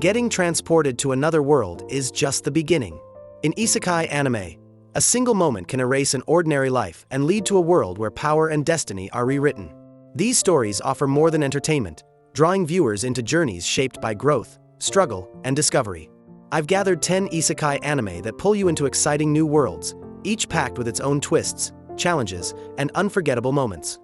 Getting transported to another world is just the beginning. In isekai anime, a single moment can erase an ordinary life and lead to a world where power and destiny are rewritten. These stories offer more than entertainment, drawing viewers into journeys shaped by growth, struggle, and discovery. I've gathered 10 isekai anime that pull you into exciting new worlds, each packed with its own twists, challenges, and unforgettable moments.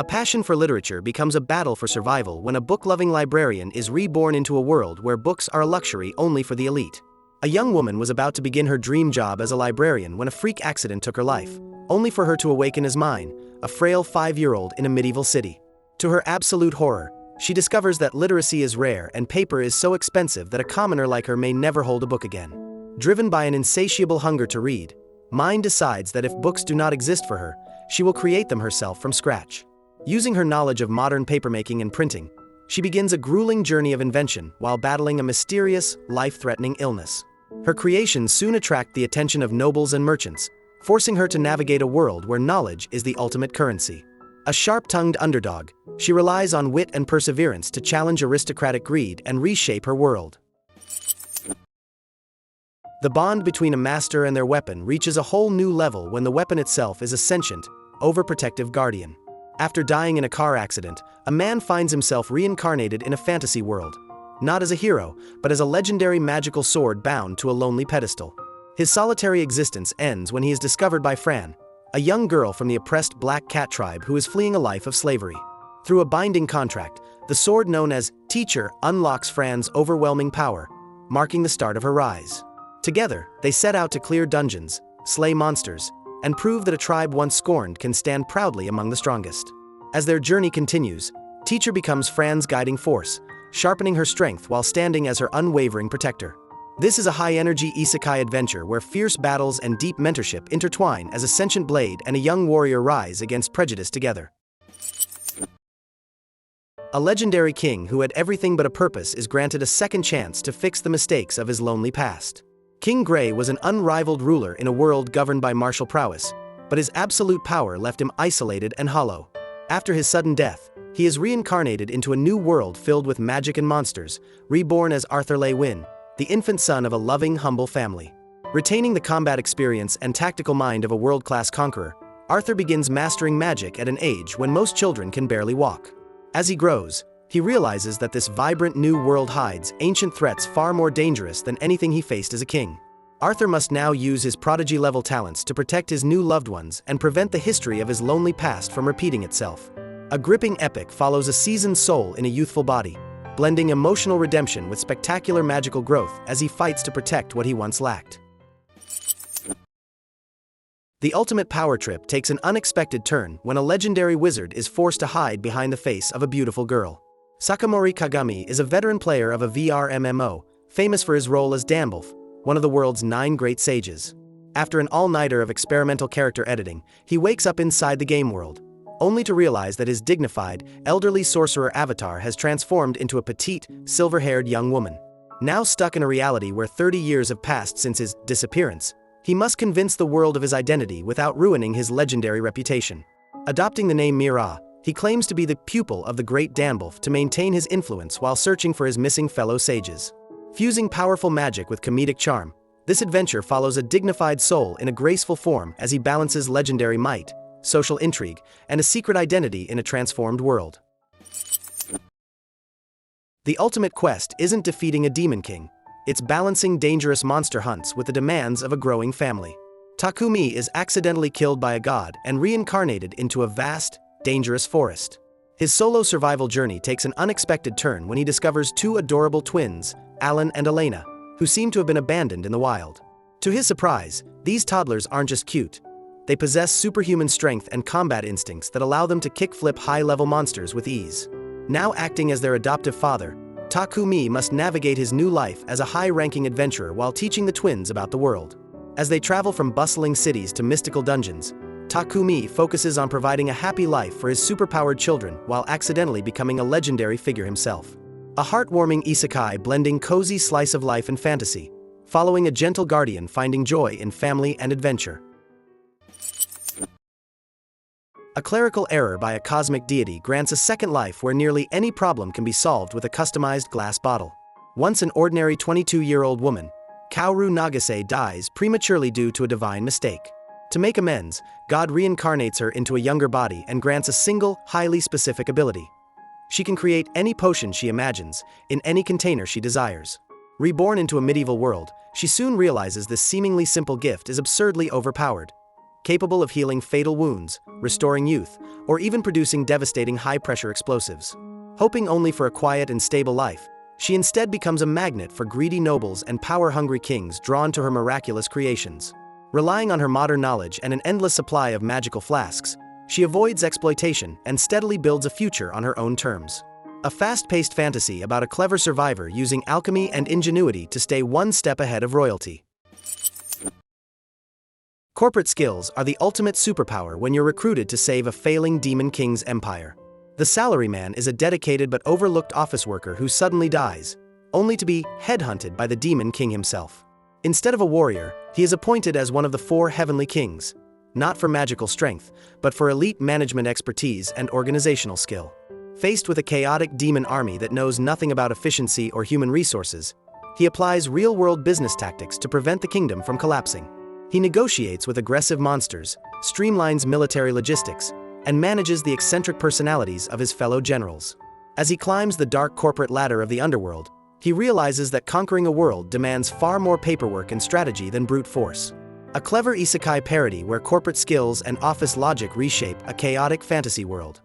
A passion for literature becomes a battle for survival when a book-loving librarian is reborn into a world where books are a luxury only for the elite. A young woman was about to begin her dream job as a librarian when a freak accident took her life, only for her to awaken as Mine, a frail 5-year-old in a medieval city. To her absolute horror, she discovers that literacy is rare and paper is so expensive that a commoner like her may never hold a book again. Driven by an insatiable hunger to read, Mine decides that if books do not exist for her, she will create them herself from scratch. Using her knowledge of modern papermaking and printing, she begins a grueling journey of invention while battling a mysterious, life-threatening illness. Her creations soon attract the attention of nobles and merchants, forcing her to navigate a world where knowledge is the ultimate currency. A sharp-tongued underdog, she relies on wit and perseverance to challenge aristocratic greed and reshape her world. The bond between a master and their weapon reaches a whole new level when the weapon itself is a sentient, overprotective guardian. After dying in a car accident, a man finds himself reincarnated in a fantasy world, not as a hero, but as a legendary magical sword bound to a lonely pedestal. His solitary existence ends when he is discovered by Fran, a young girl from the oppressed Black Cat tribe who is fleeing a life of slavery. Through a binding contract, the sword known as Teacher unlocks Fran's overwhelming power, marking the start of her rise. Together, they set out to clear dungeons, slay monsters, and prove that a tribe once scorned can stand proudly among the strongest. As their journey continues, Teacher becomes Fran's guiding force, sharpening her strength while standing as her unwavering protector. This is a high-energy isekai adventure where fierce battles and deep mentorship intertwine as a sentient blade and a young warrior rise against prejudice together. A legendary king who had everything but a purpose is granted a second chance to fix the mistakes of his lonely past. King Gray was an unrivaled ruler in a world governed by martial prowess, but his absolute power left him isolated and hollow. After his sudden death, he is reincarnated into a new world filled with magic and monsters, reborn as Arthur Le Win, the infant son of a loving, humble family. Retaining the combat experience and tactical mind of a world-class conqueror, Arthur begins mastering magic at an age when most children can barely walk. As he grows, he realizes that this vibrant new world hides ancient threats far more dangerous than anything he faced as a king. Arthur must now use his prodigy-level talents to protect his new loved ones and prevent the history of his lonely past from repeating itself. A gripping epic follows a seasoned soul in a youthful body, blending emotional redemption with spectacular magical growth as he fights to protect what he once lacked. The ultimate power trip takes an unexpected turn when a legendary wizard is forced to hide behind the face of a beautiful girl. Sakamori Kagami is a veteran player of a VR MMO, famous for his role as Danbolf, one of the world's 9 great sages. After an all-nighter of experimental character editing, he wakes up inside the game world, only to realize that his dignified, elderly sorcerer avatar has transformed into a petite, silver-haired young woman. Now stuck in a reality where 30 years have passed since his disappearance, he must convince the world of his identity without ruining his legendary reputation. Adopting the name Mira, he claims to be the pupil of the great Danbolf to maintain his influence while searching for his missing fellow sages. Fusing powerful magic with comedic charm, this adventure follows a dignified soul in a graceful form as he balances legendary might, social intrigue, and a secret identity in a transformed world. The ultimate quest isn't defeating a demon king, it's balancing dangerous monster hunts with the demands of a growing family. Takumi is accidentally killed by a god and reincarnated into a vast, dangerous forest. His solo survival journey takes an unexpected turn when he discovers 2 adorable twins, Alan and Elena, who seem to have been abandoned in the wild. To his surprise, these toddlers aren't just cute. They possess superhuman strength and combat instincts that allow them to kick-flip high-level monsters with ease. Now acting as their adoptive father, Takumi must navigate his new life as a high-ranking adventurer while teaching the twins about the world. As they travel from bustling cities to mystical dungeons, Takumi focuses on providing a happy life for his superpowered children while accidentally becoming a legendary figure himself. A heartwarming isekai blending cozy slice of life and fantasy, following a gentle guardian finding joy in family and adventure. A clerical error by a cosmic deity grants a second life where nearly any problem can be solved with a customized glass bottle. Once an ordinary 22-year-old woman, Kaoru Nagase dies prematurely due to a divine mistake. To make amends, God reincarnates her into a younger body and grants a single, highly specific ability. She can create any potion she imagines, in any container she desires. Reborn into a medieval world, she soon realizes this seemingly simple gift is absurdly overpowered. Capable of healing fatal wounds, restoring youth, or even producing devastating high-pressure explosives. Hoping only for a quiet and stable life, she instead becomes a magnet for greedy nobles and power-hungry kings drawn to her miraculous creations. Relying on her modern knowledge and an endless supply of magical flasks, she avoids exploitation and steadily builds a future on her own terms. A fast-paced fantasy about a clever survivor using alchemy and ingenuity to stay one step ahead of royalty. Corporate skills are the ultimate superpower when you're recruited to save a failing demon king's empire. The salaryman is a dedicated but overlooked office worker who suddenly dies, only to be headhunted by the demon king himself. Instead of a warrior, he is appointed as one of the 4 heavenly kings, not for magical strength, but for elite management expertise and organizational skill. Faced with a chaotic demon army that knows nothing about efficiency or human resources, he applies real-world business tactics to prevent the kingdom from collapsing. He negotiates with aggressive monsters, streamlines military logistics, and manages the eccentric personalities of his fellow generals. As he climbs the dark corporate ladder of the underworld, he realizes that conquering a world demands far more paperwork and strategy than brute force. A clever isekai parody where corporate skills and office logic reshape a chaotic fantasy world.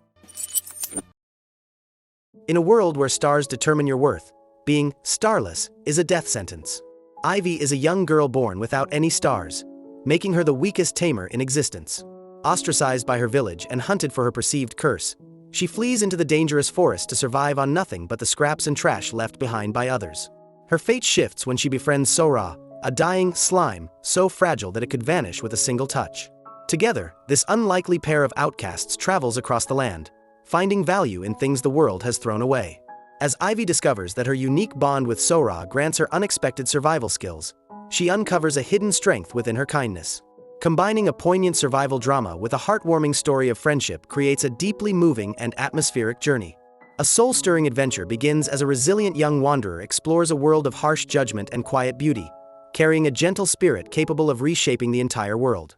In a world where stars determine your worth, being starless is a death sentence. Ivy is a young girl born without any stars, making her the weakest tamer in existence. Ostracized by her village and hunted for her perceived curse, she flees into the dangerous forest to survive on nothing but the scraps and trash left behind by others. Her fate shifts when she befriends Sora, a dying slime so fragile that it could vanish with a single touch. Together, this unlikely pair of outcasts travels across the land, finding value in things the world has thrown away. As Ivy discovers that her unique bond with Sora grants her unexpected survival skills, she uncovers a hidden strength within her kindness. Combining a poignant survival drama with a heartwarming story of friendship creates a deeply moving and atmospheric journey. A soul-stirring adventure begins as a resilient young wanderer explores a world of harsh judgment and quiet beauty, carrying a gentle spirit capable of reshaping the entire world.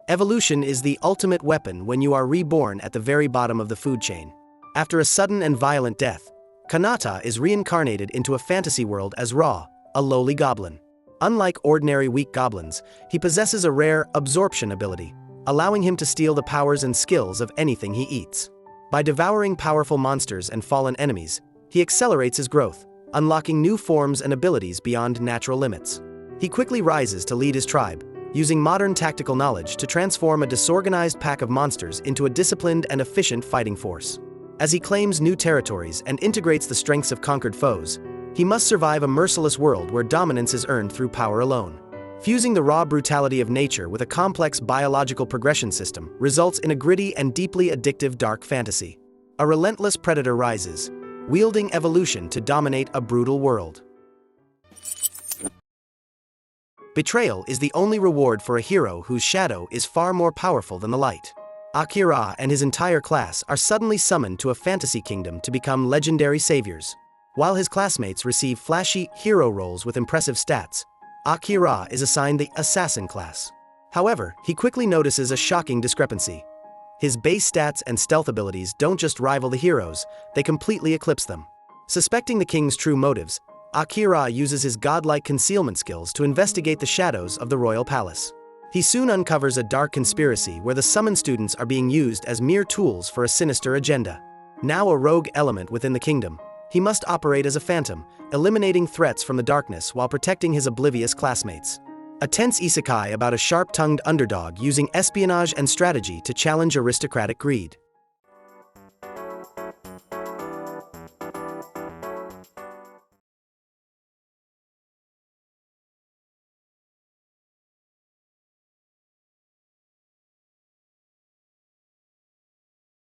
Evolution is the ultimate weapon when you are reborn at the very bottom of the food chain. After a sudden and violent death, Kanata is reincarnated into a fantasy world as Ra, a lowly goblin. Unlike ordinary weak goblins, he possesses a rare absorption ability, allowing him to steal the powers and skills of anything he eats. By devouring powerful monsters and fallen enemies, he accelerates his growth, unlocking new forms and abilities beyond natural limits. He quickly rises to lead his tribe, using modern tactical knowledge to transform a disorganized pack of monsters into a disciplined and efficient fighting force. As he claims new territories and integrates the strengths of conquered foes, he must survive a merciless world where dominance is earned through power alone. Fusing the raw brutality of nature with a complex biological progression system results in a gritty and deeply addictive dark fantasy. A relentless predator rises, wielding evolution to dominate a brutal world. Betrayal is the only reward for a hero whose shadow is far more powerful than the light. Akira and his entire class are suddenly summoned to a fantasy kingdom to become legendary saviors. While his classmates receive flashy hero roles with impressive stats, Akira is assigned the assassin class. However, he quickly notices a shocking discrepancy. His base stats and stealth abilities don't just rival the heroes, they completely eclipse them. Suspecting the king's true motives, Akira uses his godlike concealment skills to investigate the shadows of the royal palace. He soon uncovers a dark conspiracy where the summoned students are being used as mere tools for a sinister agenda. Now a rogue element within the kingdom, he must operate as a phantom, eliminating threats from the darkness while protecting his oblivious classmates. A tense isekai about a sharp-tongued underdog using espionage and strategy to challenge aristocratic greed.